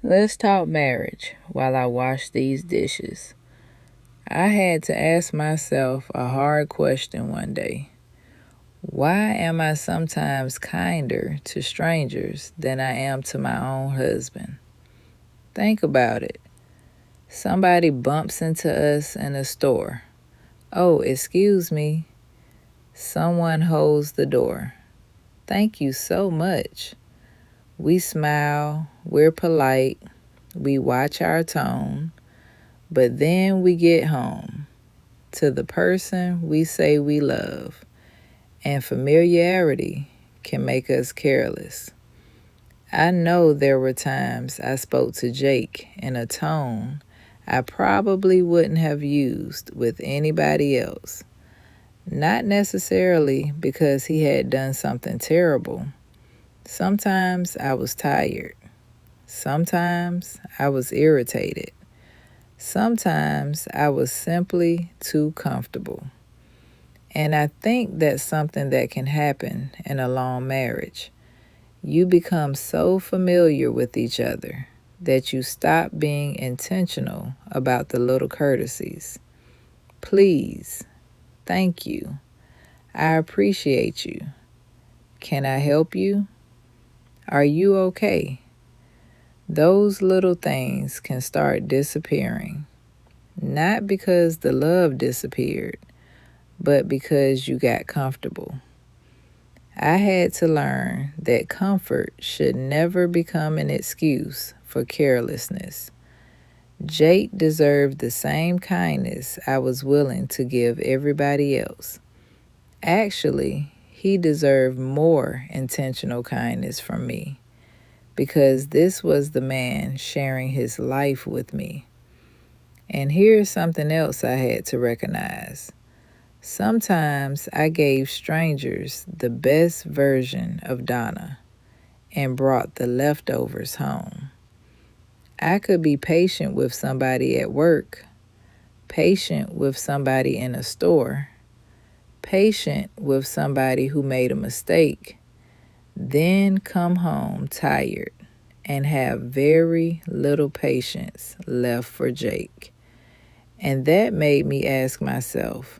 Let's talk marriage while I wash these dishes. I had to ask myself a hard question one day. Why am I sometimes kinder to strangers than I am to my own husband? Think about it. Somebody bumps into us in a store. Oh, excuse me. Someone holds the door. Thank you so much. We smile, we're polite, we watch our tone, but then we get home to the person we say we love, and familiarity can make us careless. I know there were times I spoke to Jake in a tone I probably wouldn't have used with anybody else. Not necessarily because he had done something terrible. Sometimes I was tired. Sometimes I was irritated. Sometimes I was simply too comfortable. And I think that's something that can happen in a long marriage. You become so familiar with each other that you stop being intentional about the little courtesies. Please, thank you, I appreciate you. Can I help you? Are you okay? Those little things can start disappearing. Not because the love disappeared, but because you got comfortable. I had to learn that comfort should never become an excuse for carelessness. Jake deserved the same kindness I was willing to give everybody else. Actually, he deserved more intentional kindness from me because this was the man sharing his life with me. And here's something else I had to recognize. Sometimes I gave strangers the best version of Donna and brought the leftovers home. I could be patient with somebody at work, patient with somebody in a store, patient with somebody who made a mistake, then come home tired and have very little patience left for Jake. And that made me ask myself,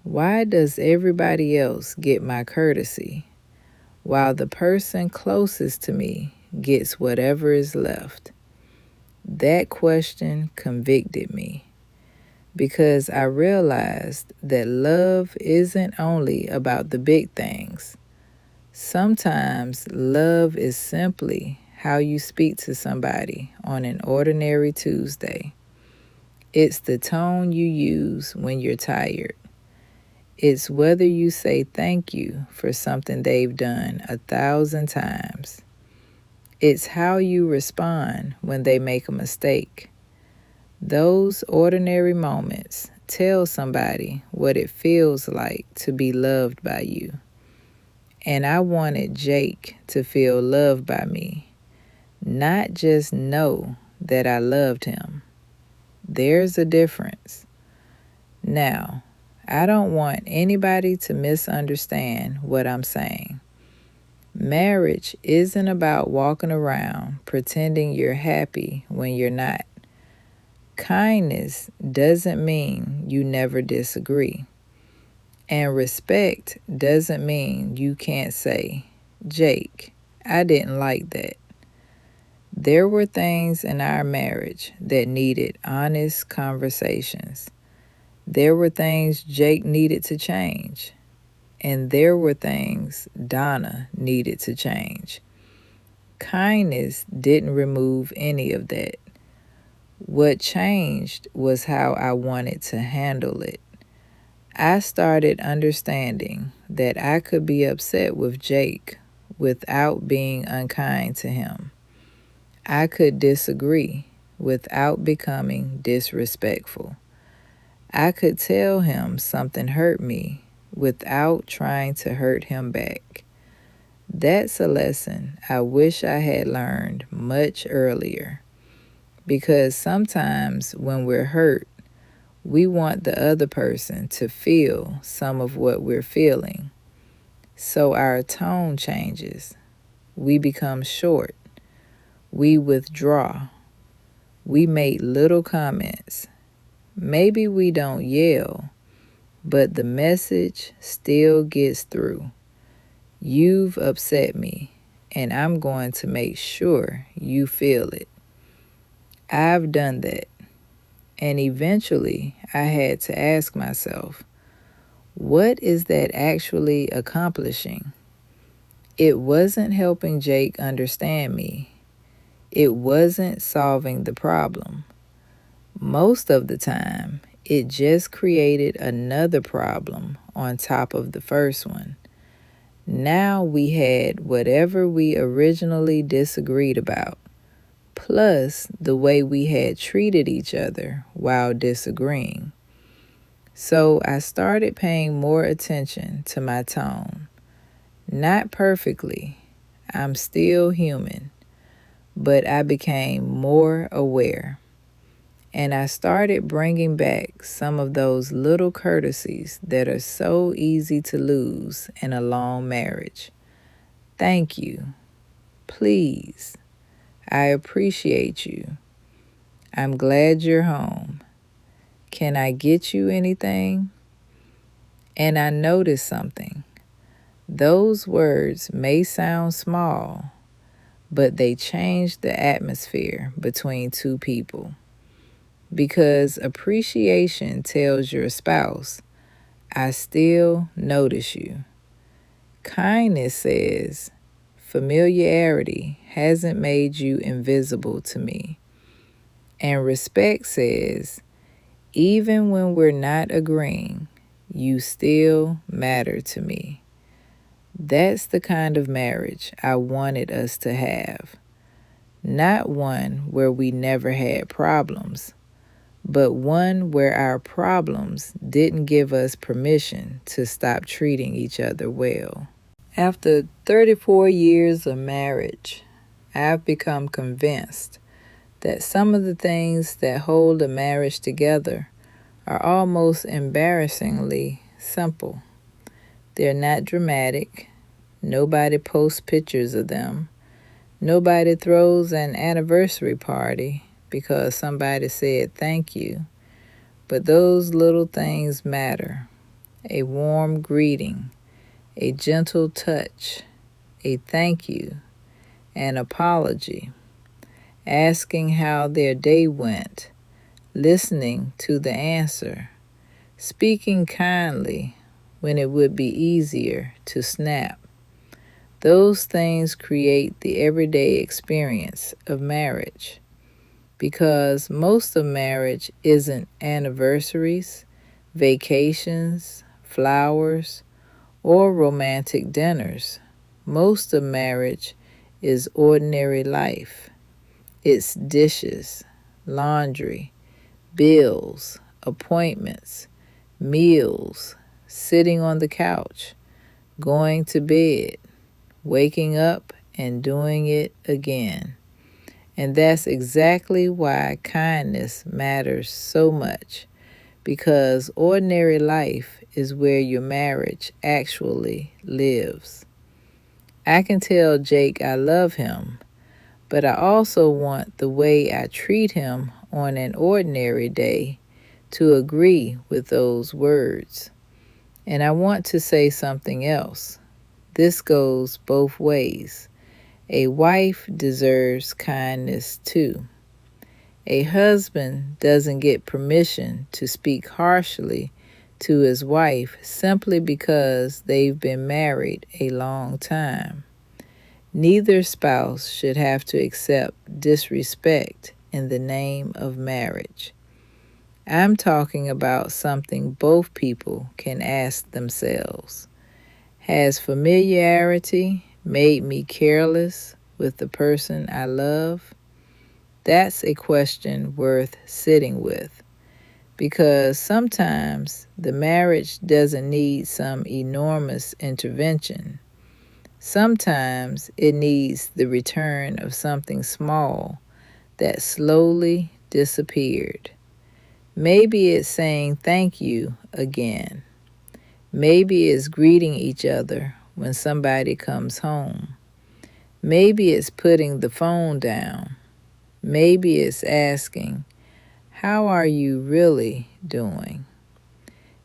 why does everybody else get my courtesy while the person closest to me gets whatever is left? That question convicted me because I realized that love isn't only about the big things. Sometimes love is simply how you speak to somebody on an ordinary Tuesday. It's the tone you use when you're tired. It's whether you say thank you for something they've done 1,000 times. It's how you respond when they make a mistake. Those ordinary moments tell somebody what it feels like to be loved by you. And I wanted Jake to feel loved by me, not just know that I loved him. There's a difference. Now, I don't want anybody to misunderstand what I'm saying. Marriage isn't about walking around pretending you're happy when you're not. Kindness doesn't mean you never disagree. And respect doesn't mean you can't say, Jake, I didn't like that. There were things in our marriage that needed honest conversations. There were things Jake needed to change. And there were things Donna needed to change. Kindness didn't remove any of that. What changed was how I wanted to handle it. I started understanding that I could be upset with Jake without being unkind to him. I could disagree without becoming disrespectful. I could tell him something hurt me without trying to hurt him back. That's a lesson I wish I had learned much earlier. Because sometimes when we're hurt, we want the other person to feel some of what we're feeling. So our tone changes. We become short. We withdraw. We make little comments. Maybe we don't yell, but the message still gets through. You've upset me, and I'm going to make sure you feel it. I've done that. And eventually, I had to ask myself, what is that actually accomplishing? It wasn't helping Jake understand me. It wasn't solving the problem. Most of the time, it just created another problem on top of the first one. Now we had whatever we originally disagreed about, plus the way we had treated each other while disagreeing. So I started paying more attention to my tone. Not perfectly, I'm still human, but I became more aware. And I started bringing back some of those little courtesies that are so easy to lose in a long marriage. Thank you. Please. I appreciate you. I'm glad you're home. Can I get you anything? And I noticed something. Those words may sound small, but they change the atmosphere between two people. Because appreciation tells your spouse, I still notice you. Kindness says, familiarity hasn't made you invisible to me. And respect says, even when we're not agreeing, you still matter to me. That's the kind of marriage I wanted us to have. Not one where we never had problems, but one where our problems didn't give us permission to stop treating each other well. After 34 years of marriage, I've become convinced that some of the things that hold a marriage together are almost embarrassingly simple. They're not dramatic. Nobody posts pictures of them. Nobody throws an anniversary party because somebody said thank you. But those little things matter. A warm greeting, a gentle touch, a thank you, an apology, asking how their day went, listening to the answer, speaking kindly when it would be easier to snap. Those things create the everyday experience of marriage. Because most of marriage isn't anniversaries, vacations, flowers, or romantic dinners. Most of marriage is ordinary life. It's dishes, laundry, bills, appointments, meals, sitting on the couch, going to bed, waking up and doing it again. And that's exactly why kindness matters so much, because ordinary life is where your marriage actually lives. I can tell Jake I love him, but I also want the way I treat him on an ordinary day to agree with those words. And I want to say something else. This goes both ways. A wife deserves kindness too. A husband doesn't get permission to speak harshly to his wife simply because they've been married a long time. Neither spouse should have to accept disrespect in the name of marriage. I'm talking about something both people can ask themselves. Has familiarity made me careless with the person I love? That's a question worth sitting with, because sometimes the marriage doesn't need some enormous intervention. Sometimes it needs the return of something small that slowly disappeared. Maybe it's saying thank you again. Maybe it's greeting each other when somebody comes home. Maybe it's putting the phone down. Maybe it's asking, how are you really doing?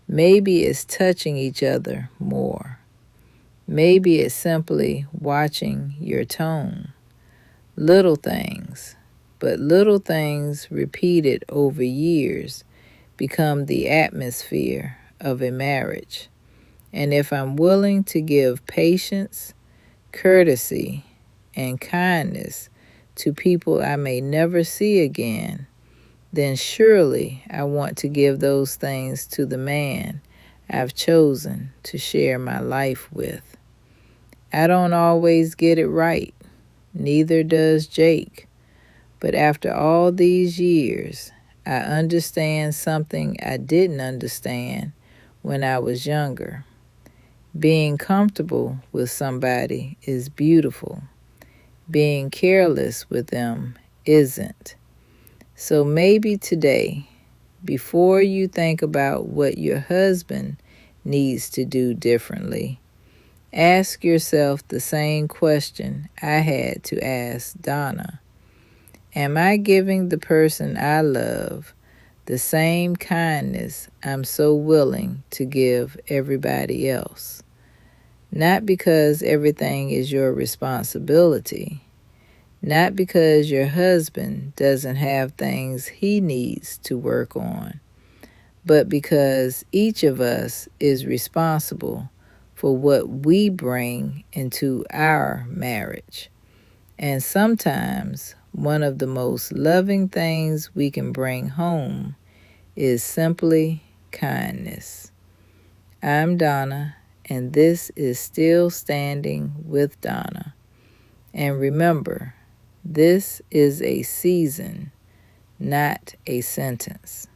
Maybe it's touching each other more. Maybe it's simply watching your tone. Little things, but little things repeated over years become the atmosphere of a marriage. And if I'm willing to give patience, courtesy, and kindness to people I may never see again, then surely I want to give those things to the man I've chosen to share my life with. I don't always get it right, neither does Jake, but after all these years, I understand something I didn't understand when I was younger. Being comfortable with somebody is beautiful. Being careless with them isn't. So maybe today, before you think about what your husband needs to do differently, ask yourself the same question I had to ask Donna. Am I giving the person I love the same kindness I'm so willing to give everybody else? Not because everything is your responsibility, not because your husband doesn't have things he needs to work on, but because each of us is responsible for what we bring into our marriage. And sometimes one of the most loving things we can bring home is simply kindness. I'm Donna, and this is Still Standing with Donna. And remember, this is a season, not a sentence.